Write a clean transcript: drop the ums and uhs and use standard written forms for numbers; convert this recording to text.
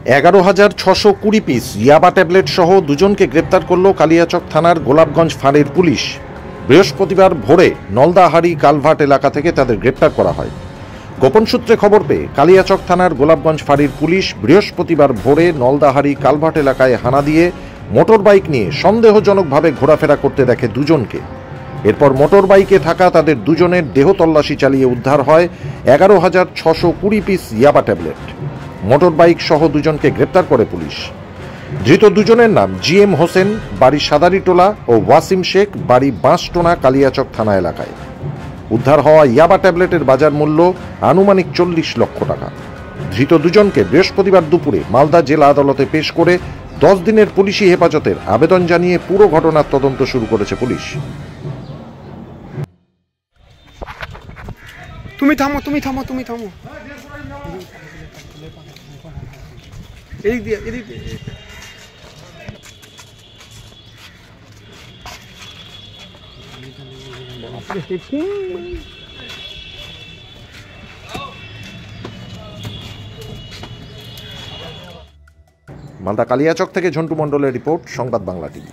11,620 piece ইয়াবা tablet সহ দুজনকে গ্রেপ্তার করল কালিয়াচক থানার গোলাপগঞ্জ ফাঁড়ির পুলিশ। বৃহস্পতিবার ভোরে নলদাহারি কালভার্ট এলাকা থেকে তাদের গ্রেপ্তার করা হয়। গোপন সূত্রে খবর পেয়ে কালিয়াচক থানার গোলাপগঞ্জ ফাঁড়ির পুলিশ বৃহস্পতিবার ভোরে নলদাহারি কালভার্ট এলাকায় হানা দিয়ে মোটর বাইক নিয়ে সন্দেহজনকভাবে ঘোরাফেরা করতে দেখে দুজনকে। এরপর মোটর বাইকে থাকা তাদের দুজনের দেহ তল্লাশি চালিয়ে উদ্ধার হয় 11,620 পিস ইয়াবা ট্যাবলেট। মোটর বাইক সহ দুজনকে গ্রেপ্তার করে পুলিশ। ধৃত দুজনের নাম জিএম হোসেন, বাড়ি সাদারিটোলা, ও ওয়াসিম শেখ, বাড়ি বাঁশটোনা, কালিয়াচক থানা এলাকায়। উদ্ধার হওয়া ইয়াবা ট্যাবলেটের বাজার মূল্য আনুমানিক 40 লক্ষ টাকা। ধৃত দুজনকে বৃহস্পতিবার দুপুরে মালদা জেলা আদালতে পেশ করে 10 দিনের পুলিশি হেফাজতের আবেদন জানিয়ে পুরো ঘটনার তদন্ত শুরু করেছে পুলিশ। তুমি থামো এদিক দিয়ে মালদা কালিয়াচক থেকে ঝন্টু মণ্ডলের রিপোর্ট, সংবাদ বাংলা টিভি।